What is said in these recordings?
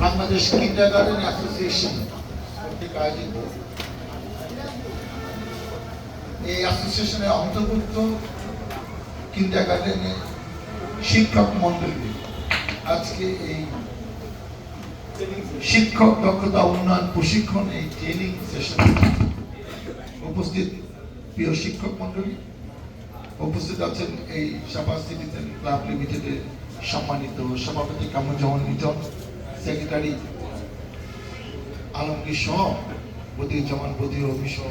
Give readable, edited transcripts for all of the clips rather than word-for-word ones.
Bangladesh kindergarten association কর্তৃক আয়োজিত এই অ্যাসোসিয়েশনের অন্তর্ভুক্ত কিন্ডারগার্টেনের শিক্ষক মন্ডলী আজকে এই শিক্ষক দক্ষতা উন্নয়ন প্রশিক্ষণ এই ট্রেনিং সেশন উপস্থিত প্রিয় শিক্ষক মন্ডলী, উপস্থিত আছেন এই শাহবাজ সিটিজেন ক্লাব লিমিটেডের সম্মানিত সভাপতি কামরুজ্জামান মিটন, সেক্রেটারি আলমগীর সহ বদিউজ্জামান বদির রবি সহ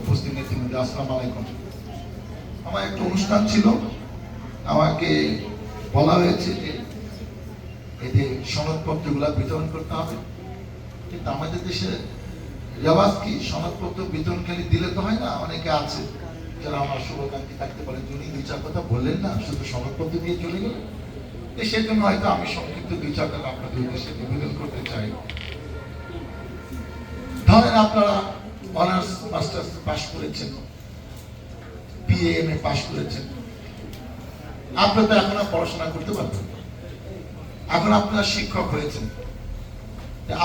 উপস্থিত নেতৃবৃন্দ, আসসালামু আলাইকুম। আমার একটা অনুষ্ঠান ছিল, আমাকে বলা হয়েছে যে এদের সনদপত্রগুলা বিতরণ করতে হবে, কিন্তু আমাদের দেশে রেওয়াজ কি সনদপত্র বিতরণ খালি দিলে তো হয় না। অনেকে আছে যারা আমার শুভকাঙ্ক্ষী থাকতে পারে, যিনি দুই চার কথা বললেন না, শুধু সনদপত্র দিয়ে চলে গেলেন। সেজন্য হয়তো আমি সংক্ষিপ্ত দুই চার কথা আপনাদের উদ্দেশ্যে নিবেদন করতে চাই। ধরেন আপনারা অনার্স মাস্টার্স পাস করেছেন, বিএ এমএ পাস করেছেন, আপনারা তো এখন আর পড়াশোনা করতে পারবেন, এখন আপনারা শিক্ষক হয়েছেন।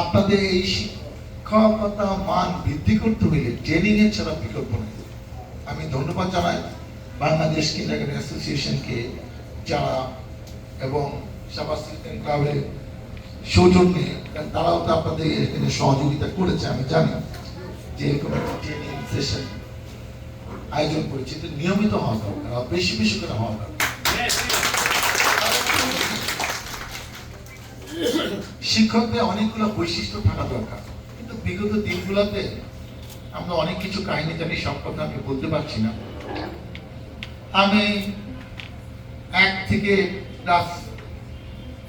আপনাদের এই শিক্ষকতা মান বৃদ্ধি করতে হইলে ট্রেনিং এর ছাড়া বিকল্প নেই। আমি ধন্যবাদ জানাই বাংলাদেশ কিন্ডারগার্টেন অ্যাসোসিয়েশনকে, যারা এবং শাহবাজ সিটিজেন ক্লাবের সৌজন্যে তারাও তো আপনাদের এখানে সহযোগিতা করেছে। আমি জানি যে এরকম একটা ট্রেনিং সেশন আয়োজন করেছে, এটা নিয়মিত হওয়া দরকার, বেশি বেশি করে হওয়া দরকার। শিক্ষকদের অনেকগুলো বৈশিষ্ট্য থাকা দরকার, কিন্তু বিগত দিনগুলোতে আমরা অনেক কিছু কাহিনী জানি, সব কথা আমি বলতে পারছি না। আমি 1 থেকে ক্লাস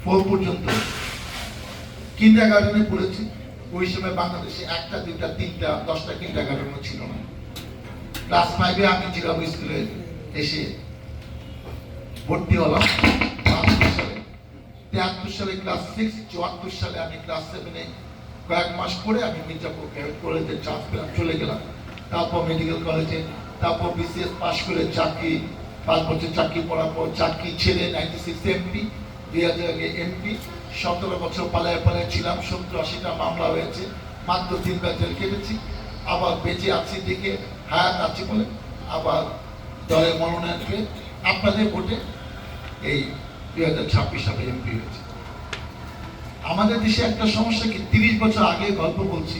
4 পর্যন্ত কিন্ডারগার্টেনে পড়েছি। ওই সময় বাংলাদেশে 1টা 2টা 3টা 10টা কিন্ডারগার্টেনও ছিল না। ক্লাস 5-এ আমি জিরাবো স্কুলে এসে ভর্তি হলাম 72 সালে। 73 সালে ক্লাস 6, 74 সালে আমি ক্লাস 7-এ কয়েক মাস পরে আমি মির্জাপুর কলেজে চান্স পেলাম, চলে গেলাম। তারপর মেডিকেল কলেজে, তারপর বিসিএস পাস করে চাকরি, 5 বছর চাকরি পড়ার পর চাকরি ছেড়ে 96 এমপি, 2000 আগে এমপি, 17 বছর পালায় পালায় ছিলাম। 70-80টা মামলা হয়েছে, মাত্র 3 বার জেল কেটেছি। আবার বেঁচে আছি দেখে হায়াত আছি বলে আবার দলে মনোনয়ন পেয়ে আপনাদের ভোটে এই 2026 সালে এমপি হয়েছে। আমাদের দেশে একটা সমস্যা কি, 30 বছর আগে গল্প বলছি,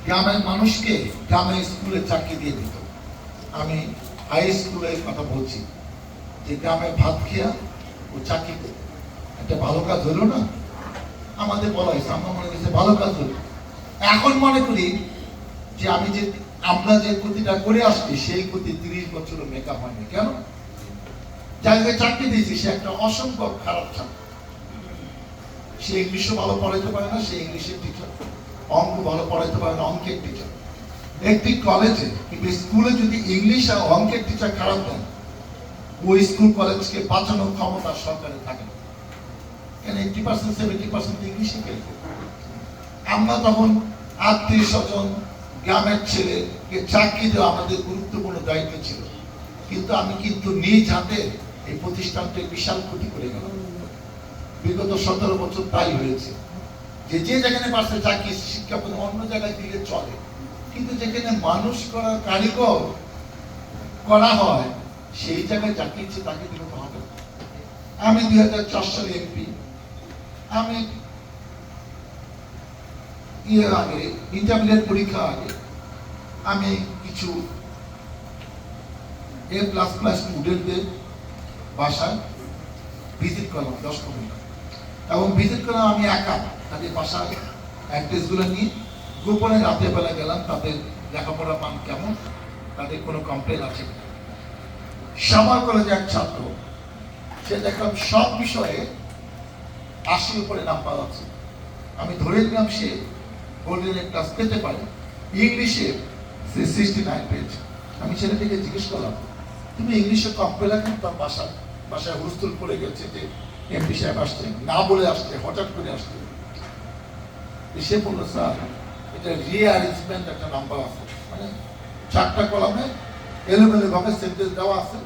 গ্রামের মানুষকে গ্রামের স্কুলে চাকরি দিয়ে দিত। আমি হাই স্কুলের কথা বলছি, যে গ্রামে ভাত খেয়া ও চাকরি করত, একটা ভালো কাজ হলো না। আমাদের বলা হয়েছে, আমরা মনে করছি ভালো কাজ হলো। এখন মনে করি যে আমরা যে গতিটা করে আসছি সেই গতি 30 বছরও মেকআপ হয়নি। কেন? যাকে চাকরি দিয়েছি সে একটা অসম্ভব খারাপ ছাত্র, সে ইংলিশও ভালো পড়াইতে পারে না, সে ইংলিশের টিচার। অঙ্ক ভালো পড়াইতে পারে না, অঙ্কের টিচার। একটি কলেজে কিংবা স্কুলে যদি ইংলিশ আর অঙ্কের টিচার খারাপ দেন, ওই স্কুল কলেজকে বাঁচানোর ক্ষমতা সরকারের থাকে না। কেন 80% 70% ইংলিশে খেলবে। আমরা তখন আত্মীয় স্বজন গ্রামের ছেলেকে চাকরি দেওয়া আমাদের গুরুত্বপূর্ণ দায়িত্ব ছিল, কিন্তু আমি নিজ হাতে এই প্রতিষ্ঠানটি বিশাল ক্ষতি করে গেলাম। বিগত 17 বছর তাই হয়েছে, যে যেখানে পারছে চাকরি শিক্ষা অন্য জায়গায় দিলে চলে, কিন্তু যেখানে মানুষ করার কারিগর করা হয় সেই জায়গায় চাকরি ইচ্ছে তাকে দিলে তো হবে। আমি 2004 সালে এমপি, আমি আগে ইন্টারমিডিয়েট পরীক্ষা আগে আমি কিছু A++ স্টুডেন্টদের বাসায় ভিজিট করলাম 10-15 মিনিট, এবং ভিজিট করলাম আমি একা। তাদের বাসার অ্যাড্রেসগুলো নিয়ে গোপনে রাতের বেলা গেলাম, তাদের লেখাপড়া মান কেমন, তাদের কোনো কমপ্লেন আছে কিনা। সামার কলেজে এক ছাত্র, সে দেখলাম সব বিষয়ে 80 উপরে নাম্বার আছে। আমি ধরে নিলাম সে গোল্ডেন এ প্লাস পেতে পারে। ইংলিশে সে 69 পেয়েছে। আমি ছেলেটিকে জিজ্ঞেস করলাম, তুমি ইংলিশে কম পেলে কেন? তার বাসায় হুলস্থুল পড়ে গেছে যে এমপি সাহেব আসছে, না বলে আসছে, হঠাৎ করে আসছে। সে বললো, স্যার এটা রিঅ্যারেঞ্জমেন্ট একটা নাম্বার আছে, মানে 4টা কলামে এলোমেলো ভাবে সেন্টেন্স দেওয়া আছে,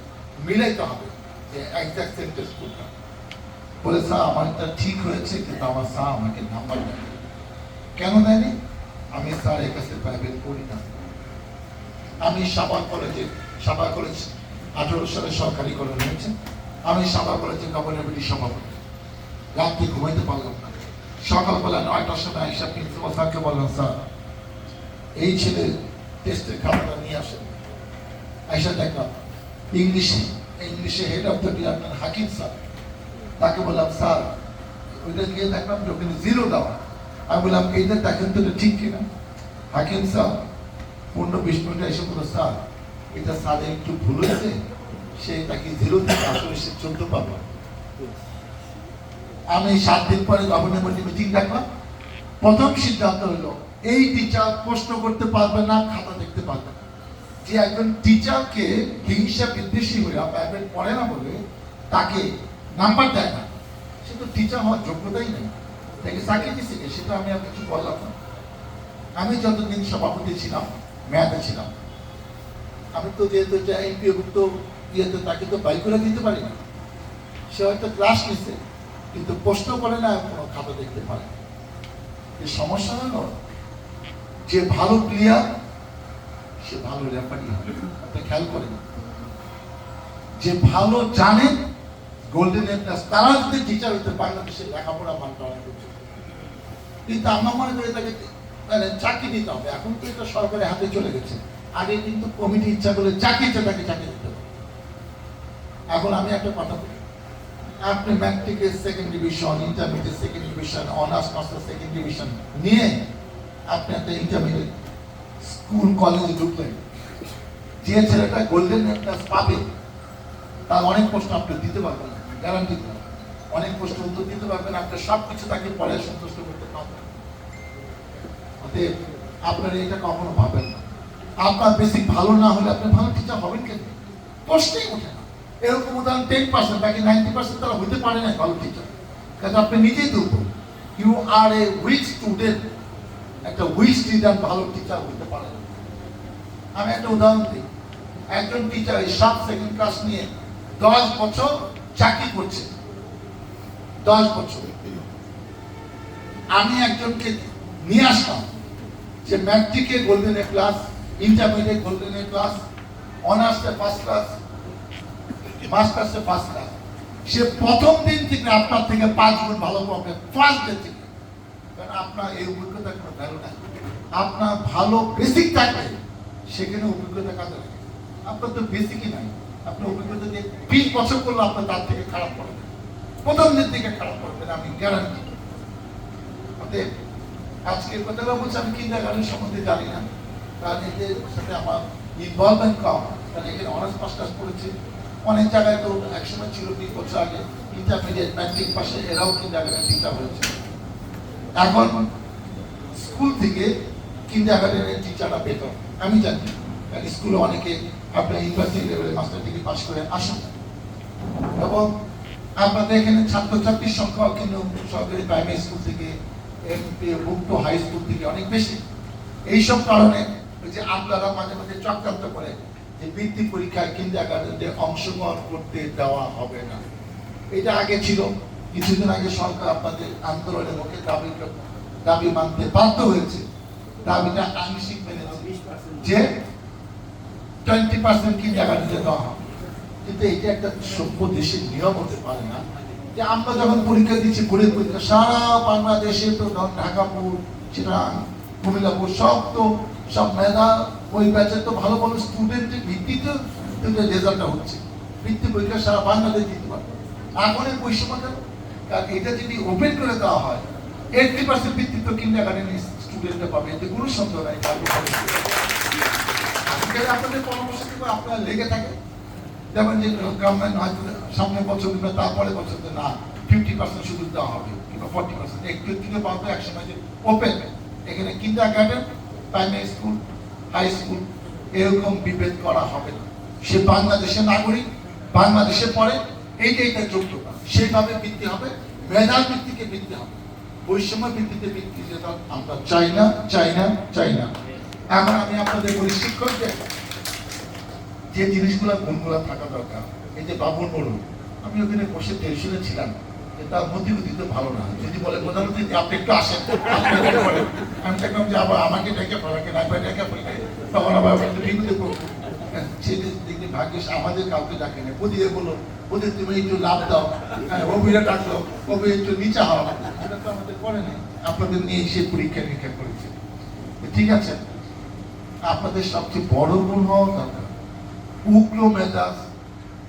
মিলাইতে হবে যে এক্সাক্ট সেন্টেন্স কোনটা। বলে স্যার আমারটা ঠিক হয়েছে, কিন্তু আমার স্যার আমাকে নাম্বার দেয়। কেন দেয়নি? আমি স্যার এর কাছে প্রাইভেট পড়ি না। আমি সাভার কলেজ 18 সালে সরকারিকরণ হয়েছে। আমি সাভার কলেজে গভর্নমেন্ট সভাপতি। রাত্রে ঘুমাইতে পারলাম না। সকালবেলা 9টার সময় এসে প্রিন্সিপাল স্যারকে বললাম, স্যার এই ছেলে টেস্টের খাতাটা নিয়ে আসেন। আইসা দেখলাম ইংলিশে head of the department Hakim sir. তাকে বললাম, স্যার ওইটা গিয়ে দেখলাম যে ওখানে 0 দেওয়া। আমি বললাম, এইটা দেখেন তো এটা ঠিক কিনা। হাকিম স্যার 15-20 মিনিট এসে বলল, স্যার এটা স্যারের একটু ভুল হয়েছে, সে তাকে 0 থেকে আসলে সে 14 পাবো। আমি 7 দিন পরে গভর্নমেন্ট মিটিং ডাকলাম। প্রথম সিদ্ধান্ত হলো এই টিচার প্রশ্ন করতে পারবে না, খাতা দেখতে পারবে না। যে একজন টিচারকে হিংসা বিদ্বেষী হয়ে প্রাইভেট পড়ে না বলে তাকে নাম্বার দেয় না, সে তো টিচার হওয়ার যোগ্যতাই নেই, তাকে চাকরি দিচ্ছে, সেটা আমি আর কিছু বললাম না। আমি যতদিন সভাপতি ছিলাম, ম্যাথে ছিলাম, আমি তো যেহেতু এমপিওভুক্ত ইয়েতে তাকে তো বাই করে দিতে পারি না। সে হয়তো ক্লাস নিচ্ছে কিন্তু প্রশ্ন করে না, কোনো খাতা দেখতে পারে না। এই সমস্যা হলো যে ভালো প্লেয়ার সে ভালো রেফারি হবে, আপনি খেয়াল করেন। যে ভালো জানে গোল্ডেন এপ্লাস, তারা যদি টিচার হইতে বাংলাদেশের লেখাপড়া মানটা অনেক উচিত। কিন্তু আমরা মনে করি তাকে মানে চাকরি দিতে হবে। এখন তো এটা সরকারের হাতে চলে গেছে। আগে কিন্তু কমিটি ইচ্ছা করলে চাকরি ইচ্ছা তাকে চাকরি দিতে হবে। এখন আমি একটা কথা বলি, আপনি ম্যাট্রিকের 2nd division, intermediate 2nd division, honours master 2nd division নিয়ে আপনি একটা ইন্টারমিডিয়েট স্কুল কলেজে ঢুকলেন, যে ছেলেটা গোল্ডেন এপ্লাস পাবে তার অনেক প্রশ্ন আপনি দিতে পারবেন, গ্যারান্টি দেন। অনেক প্রশ্ন উত্তর দিতে পারবেন, আপনি সবকিছু তাকে পড়ে সন্তুষ্ট করতে পারবেন। অতএব আপনারা এটা কখনো ভাবেন না। আপনার বেসিক ভালো না হলে আপনি ভালো টিচার হবেন কেন? প্রশ্নই ওঠে না। এরকম উদাহরণ 10%, বাকি 90% তারা হইতে পারে না ভালো টিচার, কারণ আপনি নিজেই দুর্বল। You are a weak student. একটা উইক স্টুডেন্ট ভালো টিচার হইতে পারে না। আমি একটা উদাহরণ দিই। একজন টিচার এই 2nd ক্লাস নিয়ে 10 বছর চাকরি করছে, 10 বছর। আমি একজনকে নিয়ে আসলাম যে ম্যাট্রিকে golden A class, intermediate golden A class, অনার্সে 1st ক্লাস, মাস্টার্সে 1st ক্লাস। সে প্রথম দিন থেকে আপনার থেকে 5 গুণ ভালো পাবে, ফার্স্ট ডে থেকে। কারণ আপনার এই অভিজ্ঞতা কোনো ভ্যালু নাই। আপনার ভালো বেসিক থাকলে সেখানে অভিজ্ঞতা কাজে লাগে। আপনার তো বেসিকই নাই, আপনার অভিজ্ঞতা দিয়ে 20 বছর করলে আপনার তার থেকে খারাপ পড়বে, প্রথম দিন থেকে খারাপ পড়বে, আমি গ্যারান্টি। অতএব আজকের কথাটা বলছি, আমি কিন্ডারগার্টেন সম্বন্ধে জানি না, কারণ এদের সাথে আমার ইনভলভমেন্ট কম। কারণ এখানে অনার্স মাস্টার্স পড়েছি, অনেক জায়গায় তো একসময় ছিল 20 বছর আগে ইন্টারমিডিয়েট ম্যাট্রিক পাশে এরাও কিন্ডারগার্টেন টিচার হয়েছে। এখন স্কুল থেকে কিন্ডারগার্টেনের টিচাররা বেতন আমি জানি, স্কুলে অনেকে আপনার ইউনিভার্সিটি লেভেলে মাস্টার ডিগ্রি পাস করে আসেন, এবং আপনাদের এখানে ছাত্রছাত্রীর সংখ্যাও কিন্তু সরকারি প্রাইমারি স্কুল থেকে এমপিওভুক্ত হাই স্কুল থেকে অনেক বেশি। এইসব কারণে ওই যে আপনারা মাঝে মাঝে চক্রান্ত করে যে বৃত্তি পরীক্ষায় কিন্ডারগার্টেনে অংশগ্রহণ করতে দেওয়া হবে না। এটা আগে ছিল, কিছুদিন আগে সরকার আপনাদের আন্দোলনের মুখে দাবি মানতে বাধ্য হয়েছে। দাবিটা আংশিক মেনেছে যে 20% কিন্ডারগার্টেনে দেওয়া হবে। কিন্তু এটা একটা সভ্য দেশের নিয়ম হতে পারে না যে আমরা যখন পরীক্ষা দিচ্ছি, বোর্ডের পরীক্ষা সারা বাংলাদেশে তো ঢাকাপুর, চিটাগাং, কুমিল্লাপুর সব মেধা ওই ব্যাচের তো ভালো ভালো স্টুডেন্টের ভিত্তিতে রেজাল্টটা হচ্ছে। বৃত্তি পরীক্ষা সারা বাংলাদেশ দিতে পারবে। এখন এই বৈষম্য কেন? কারণ এটা যদি ওপেন করে দেওয়া হয়, 80% বৃত্তি তো কিন্ডারগার্টেনের স্টুডেন্টরা পাবে, এতে কোনো সন্দেহ নাই। আপনাদের পরামর্শ আপনারা লেগে থাকে, যেমন যে গভর্নমেন্ট হয়তো সামনে বছর কিংবা তারপরে বছর না 50% শুধু দেওয়া হবে কিংবা 40%, একটু থেকে পাবো একসময় যে ওপেন। এখানে kindergarten, primary school, high school এরকম বিভেদ করা হবে না। সে বাংলাদেশের নাগরিক, বাংলাদেশে পড়ে, এইটাই তার যোগ্যতা, সেইভাবে বৃত্তি হবে, মেধার ভিত্তিকে বৃত্তি হবে। বৈষম্য ভিত্তিতে বৃত্তি যেটা আমরা চাই না। এখন আমি আপনাদের বলি, শিক্ষকদের যে জিনিসগুলো গুণগুলো থাকা দরকার। এই যে বাবুল বলুন, আমি ওখানে বসে টেনশনে ছিলাম যে তার মতিগতি তো ভালো না। যদি বলে প্রধানমন্ত্রী আপনি একটু আসেন, আমি দেখলাম যে আবার আমাকে ডেকে পড়াকে না ডেকে পড়ে তখন আবার বিপদে পড়বো। সেদিন দেখি ভাগ্যিস আমাদের কাউকে ডাকে না। প্রতিদিন বললো প্রতি তুমি একটু লাভ দাও, অভিরা ডাকলো অভি একটু নিচে হওয়া, সেটা তো আমাদের করে নেই। আপনাদের নিয়ে এসে পরীক্ষা নিরীক্ষা করেছে। ঠিক আছে, আপনাদের সবচেয়ে বড় গুণ হওয়া দরকার উগ্র মেজাজ।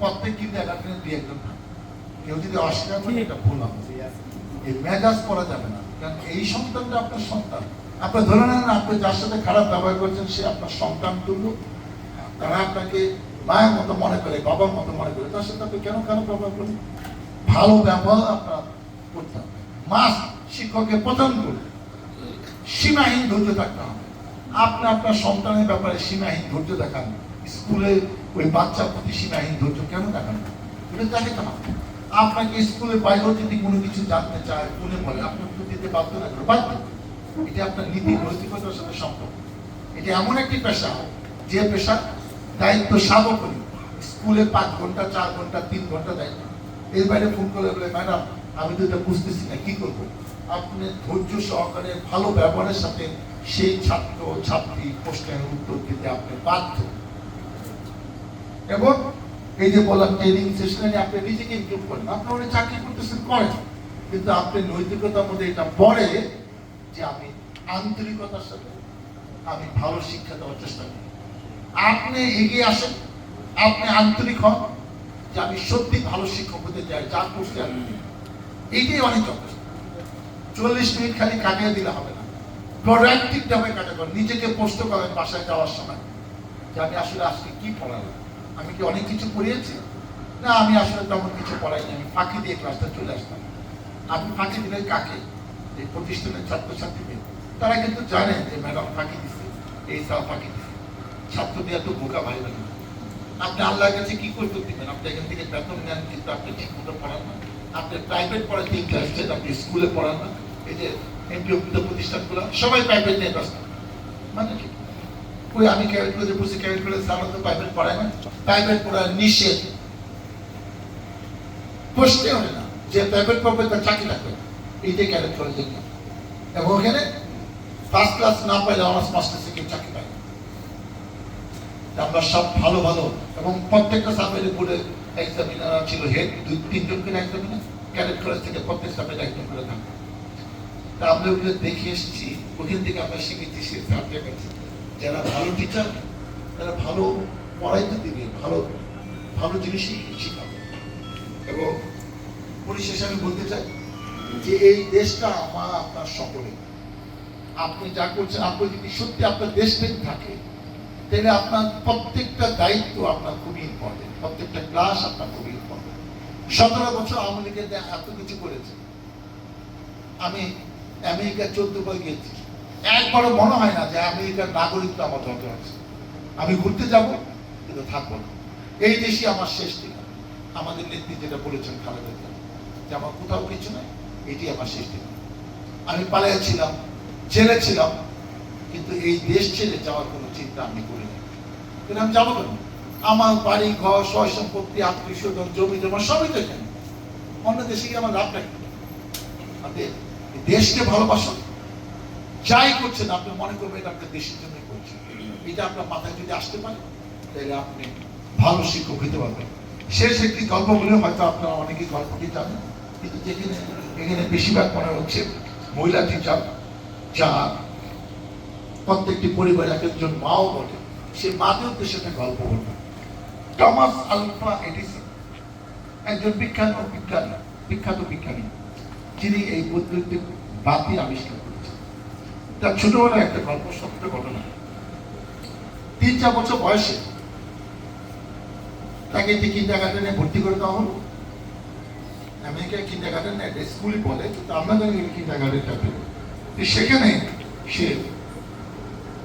প্রত্যেক কিন্তু এলাকায় দুই একজন থাকে, কেউ যদি অস্বীকার করে এটা ভুল হবে। এই মেজাজ করা যাবে না, কারণ এই সন্তানটা আপনার সন্তান। আপনি ধরে নেন আপনি যার সাথে খারাপ ব্যবহার করছেন সে আপনার সন্তান তুল্য, তারা আপনাকে মায়ের মতো মনে করে, বাবার মতো মনে করে, তার সাথে আপনি কেন খারাপ ব্যবহার করেন? ভালো ব্যবহার আপনার করতে হবে। মাস শিক্ষককে প্রদান করে সীমাহীন ধৈর্য থাকতে হবে। আপনি আপনার সন্তানের ব্যাপারে সীমাহীন ধৈর্য দেখান, স্কুলে ওই বাচ্চার প্রতি সীমাহীন ধৈর্য কেন দেখান? এটা দেখাতে হবে। আপনাকে স্কুলের বাইরেও যদি কোনো কিছু জানতে চায়, মনে বলে আপনার দিতে বাধ্য না করে বাধ্য। এটা আপনার নীতি নৈতিকতার সাথে সম্পর্ক। এটা এমন একটি পেশা যে পেশা দায়িত্ব সার্বক্ষণিক। স্কুলে 5 ঘন্টা 4 ঘন্টা 3 ঘন্টা দায়িত্ব, এর বাইরে ফোন করে বলে ম্যাডাম আমি তো এটা বুঝতেছি না, কি করবো? আপনি ধৈর্য সহকারে ভালো ব্যবহারের সাথে সেই ছাত্র ছাত্রী প্রশ্নের উত্তর দিতে আপনি বাধ্য। এবং এই যে বললাম ট্রেনিং সেশনে আপনি নিজেকে ইমপ্রুভ করেন, আপনি অনেক চাকরি করতেছেন করেন, কিন্তু আপনি নৈতিকতার মধ্যে এটা পড়ে যে আমি আন্তরিকতার সাথে আমি ভালো শিক্ষা দেওয়ার চেষ্টা করি। আপনি এগিয়ে আসেন, আপনি আন্তরিক হন যে আমি সত্যি ভালো শিক্ষক হতে চাই, যা করতে আমি এইটাই অনেক যথেষ্ট। 40 মিনিট খালি কাটিয়ে দিলে হবে না, প্রোডাক্টিভ ভাবে কাটা করেন। নিজেকে প্রশ্ন করেন বাসায় যাওয়ার সময় যে আমি আসলে আজকে কি পড়ালাম, আমি কি অনেক কিছু পড়িয়েছি? না, আমি আসলে তেমন কিছু পড়াইনি, আমি ফাঁকি দিয়ে ক্লাসটা চলে আসতাম। আপনি ফাঁকি দিলে কাকে? এই প্রতিষ্ঠানের ছাত্রছাত্রীদের। তারা কিন্তু জানে যে ম্যাডাম ফাঁকি দিচ্ছে, এই স্যার ফাঁকি দিচ্ছে। ছাত্রদের এত বোকা ভাই না। আপনি আল্লাহর কাছে কি করতে দিবেন? আপনি এখান থেকে বেতন নেন কিন্তু আপনি ঠিক মতো পড়ান না। আপনি প্রাইভেট পড়ান, 3 ক্লাস, আপনি স্কুলে পড়ান না। এই যে এমপিওকৃত প্রতিষ্ঠানগুলো সবাই প্রাইভেট নিয়ে ব্যস্ত, মানে কি? ওই আমি ক্যারেট করে বসে ক্যারেট করে আমার তো প্রাইভেট পড়ায় না। প্রাইভেট পড়া নিষেধ, প্রশ্নে হয় না যে প্রাইভেট পড়বে তার চাকরি লাগবে, এইটাই ক্যারেট করে দেখবেন। এবং ওখানে ফার্স্ট ক্লাস না পাইলে অনার্স মাস্টার্সে কেউ চাকরি পায়। আমরা সব ভালো ভালো এবং প্রত্যেকটা সাবজেক্টে বোর্ডে এক্সামিনার ছিল, হেড 2-3 জন করে এক্সামিনার, ক্যাডেট কলেজ থেকে প্রত্যেক সাবজেক্ট একজন করে থাকবে। তা আমরা ওগুলো দেখে এসেছি, ওখান থেকে আমরা শিখেছি সে সাবজেক্ট আছে যারা ভালো টিচার, তারা ভালো পড়াইতে দিবে, ভালো ভালো জিনিসই শিখাবে। এবং পরিশেষে আমি বলতে চাই যে এই দেশটা আমার আপনার সকলে, আপনি যা করছেন, আপনি যদি সত্যি আপনার দেশপ্রেম থাকে তাহলে আপনার প্রত্যেকটা দায়িত্ব আপনার খুবই ইম্পর্টেন্ট, প্রত্যেকটা ক্লাস আপনার খুবই ইম্পর্টেন্ট। 17 বছর আওয়ামী লীগের এত কিছু করেছে। আমি আমেরিকা 14 বার গিয়েছি, একবারও মনে হয় না যে আমেরিকার নাগরিকত্ব আমার দরকার আছে। আমি ঘুরতে যাব কিন্তু থাকবো না, এই দেশই আমার শেষ ঠিকানা। আমাদের নেত্রী যেটা বলেছেন খালেদা জিয়া, যে আমার কোথাও কিছু নাই, এটি আমার শেষ ঠিকানা। আমি পালিয়েছিলাম, জেলে ছিলাম, কিন্তু এই দেশ ছেড়ে যাওয়ার কোনো চিন্তা আমি করিনি। কিন্তু আমি যাবো কেন? আমার বাড়ি ঘর সয় সম্পত্তি আত্মীয় স্বজন জমি জমা সবই তো এখানে, অন্য দেশে গিয়ে আমার লাভ রাখি। আপনি দেশকে ভালোবাসুন, যাই করছেন আপনি মনে করবেন এটা আপনার দেশের জন্যই করছেন। এটা আপনার মাথায় যদি আসতে পারে তাহলে আপনি ভালো শিক্ষক হতে পারবেন। শেষ একটি গল্প বলে, হয়তো আপনারা অনেকেই গল্পটি জানেন, কিন্তু যেখানে এখানে বেশিরভাগ মনে হচ্ছে মহিলা টিচার, যা প্রত্যেকটি পরিবারে একজন মাও বলে, সে মাদের উদ্দেশ্যে একটা গল্প বলবে। টমাস আলভা এডিসন একজন বিখ্যাত বিজ্ঞানী, যিনি এই বৈদ্যুতিক বাতি আবিষ্কার করেছেন। তার ছোটবেলায় একটা গল্প, সত্য ঘটনা। 3-4 বছর বয়সে তাকে যে কিন্ডারগার্টেনে ভর্তি করে দেওয়া হলো। আমেরিকায় কিন্ডারগার্টেন একটা স্কুলই বলে, কিন্তু আমরা জানি কিন্ডারগার্টেনটা পেল। সেখানে সে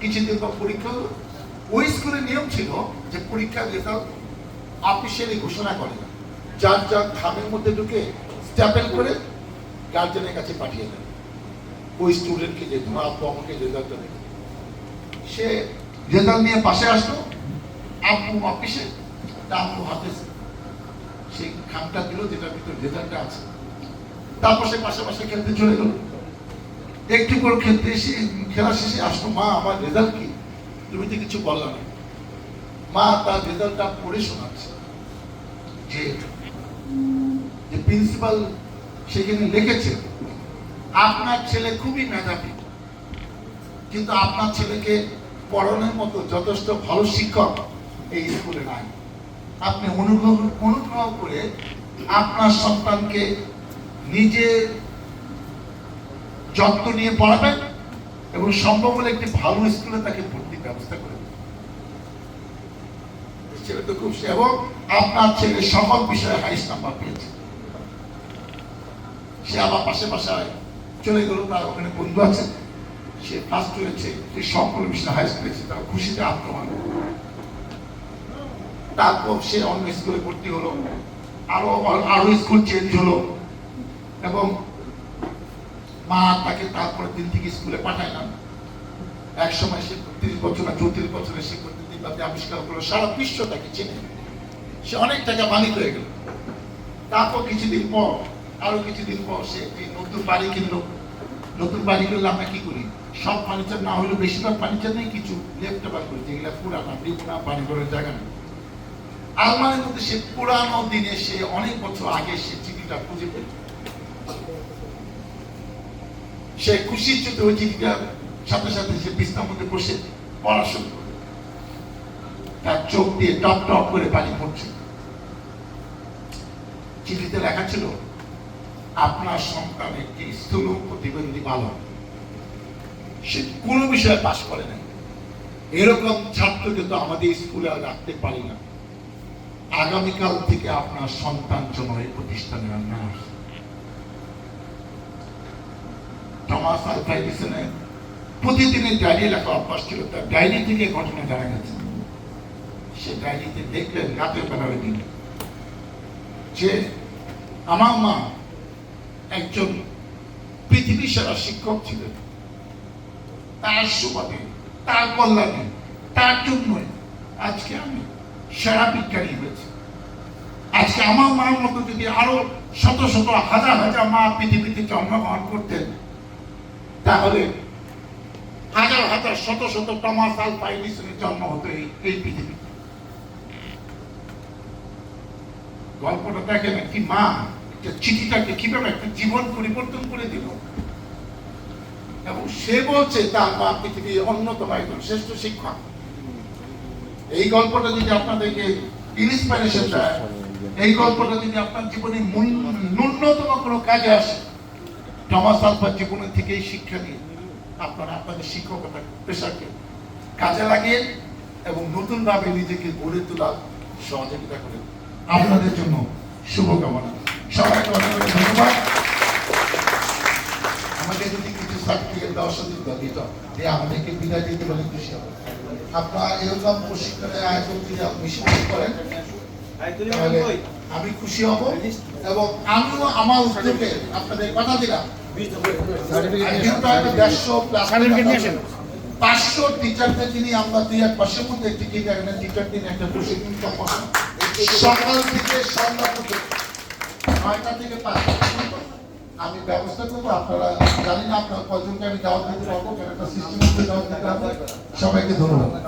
কিছুদিন পর পরীক্ষা হলো। ওই স্কুলের নিয়ম ছিল যে পরীক্ষার রেজাল্ট অফিসিয়ালি ঘোষণা করে না, যার যার খামের মধ্যে ঢুকে স্ট্যাপেল করে গার্জেনের কাছে পাঠিয়ে দেয় ওই স্টুডেন্টকে, যে তোমার আব্বু আমাকে রেজাল্টটা দেবে। সে রেজাল্ট নিয়ে পাশে আসলো, আব্বু অফিসে, আব্বু হাতে সেই খামটা দিল যেটার ভিতরে রেজাল্টটা আছে। তারপর সে পাশে খেলতে চলে গেল। একটু করে খেলতে এসে খেলা শেষে আসলো, মা আমার রেজাল্ট কি? তুমি তো কিছু বললা না। মা তার রেজাল্টটা পড়ে শোনাচ্ছে যে প্রিন্সিপাল সেখানে লিখেছে আপনার ছেলে খুবই মেধাবী, কিন্তু আপনার ছেলেকে পড়ানোর মতো যথেষ্ট ভালো শিক্ষক এই স্কুলে নাই। আপনি অনুগ্রহ করে আপনার সন্তানকে নিজে যত্ন নিয়ে পড়াবেন এবং সম্ভব হলে একটি ভালো স্কুলে তাকে ভর্তির ব্যবস্থা করে দেবেন। ছেলে তো খুব, এবং আপনার ছেলে সকল বিষয়ে হাইস্ট নাম্বার পেয়েছে। সে আবার পাশে চলে গেল, তার ওখানে বন্ধু আছে, সে ফার্স্ট হয়েছে, সে সকল বিষয়ে হাইস্ট পেয়েছে, তার খুশিতে আত্মমান। তারপর সে অন্য স্কুলে ভর্তি হলো, আরো স্কুল চেঞ্জ হলো, এবং মা তাকে তারপরে দিন থেকে স্কুলে পাঠায় না। এক সময় সে 30 বছর না 34 বছরের সে কৃত্রিমভাবে আবিষ্কার করলো, সারা বিশ্ব তাকে চেনে, সে অনেক টাকা মালিক হয়ে গেল। তারপর আরো কিছুদিন পর সে একটি নতুন বাড়ি কিনলো। নতুন বাড়ি কিনলে আমরা কি করি, সব ফার্নিচার না হলেও বেশিরভাগ ফার্নিচার নেই, কিছু লেফট ওভার করি, যেগুলো পুরানা বিপুনা বাড়ি ঘরের জায়গা নেই। আলমারির মধ্যে সে পুরানো দিনে সে অনেক বছর আগে সে চিঠিটা খুঁজে পেল। সে খুশির চোখে ওই চিঠিটার সাথে সে বিছনার মধ্যে বসে পড়া শুরু করে। তার চোখ দিয়ে টপ টপ করে পানি পড়ছে। চিঠিতে লেখা ছিল, আপনার সন্তান একটি স্থূল প্রতিবন্ধী বালক, সে কোনো বিষয়ে পাশ করে নাই। এরকম ছাত্রকে তো আমাদের স্কুলে আর রাখতে পারি না। আগামীকাল থেকে আপনার সন্তান জন্য এই প্রতিষ্ঠানে না আসে। টমাস আলভা এডিসনের প্রতিদিনের ডায়েরি লেখা অভ্যাস ছিল, তার ডায়েরি থেকে ঘটনা জানা গেছে। সে ডায়েরিতে দেখলেন রাতের বেলা ওই দিন যে আমার মা একজন পৃথিবী সেরা শিক্ষক ছিলেন, তার সুবাদে, তার কল্যাণে, তার জন্যই আজকে আমি সেরা বিজ্ঞানী হয়েছি। আজকে আমার মার মতো যদি আরো শত শত হাজার হাজার মা পৃথিবীতে জন্মগ্রহণ করতেন, তাহলে হাজার হাজার শত শত টমাস আলভা এডিসনের জন্ম হতো এই পৃথিবীতে। গল্পটা দেখেন, একটি মা চিঠিটাকে কিভাবে একটা জীবন পরিবর্তন করে দিল, এবং সে বলছে তার মা পৃথিবীর অন্যতম একজন শ্রেষ্ঠ শিক্ষক। এই গল্পটা যদি আপনাদেরকে ইন্সপিরেশন দেয়, এই গল্পটা যদি আপনার জীবনে ন্যূনতম কোনো কাজে আসে, টমাস আলভার জীবনের থেকেই শিক্ষা নিয়ে আপনারা আপনাদের শিক্ষকতা পেশাকে কাজে লাগিয়ে এবং নতুন ভাবে নিজেকে গড়ে তোলার সহযোগিতা করেন। আপনাদের জন্য শুভকামনা। সবাইকে অনেক অনেক ধন্যবাদ। আমাকে যদি কিছু সার্টিফিকেট দেওয়া দিত যে আমাদেরকে বিদায় দিতে বলে খুশি হবে। আপনারা এরকম প্রশিক্ষণের আয়োজন যদি আপনি করেন তাহলে আমি খুশি হব, এবং আমিও আমার উদ্যোগে আপনাদের কথা দিলাম 500 টিচারদের যিনি আমরা 2-1 মাসের মধ্যে একটি কিন্ডারগার্টেন টিচার দিন একটা প্রশিক্ষণ সকাল থেকে সন্ধ্যা পর্যন্ত 9টা থেকে 5টা। আমি ব্যবস্থা করবো। আপনারা জানি না আপনার কয়জনকে আমি দাওয়াত দিতে পারবো, একটা সিস্টেম দাওয়াত দিতে হবে। সবাইকে ধন্যবাদ।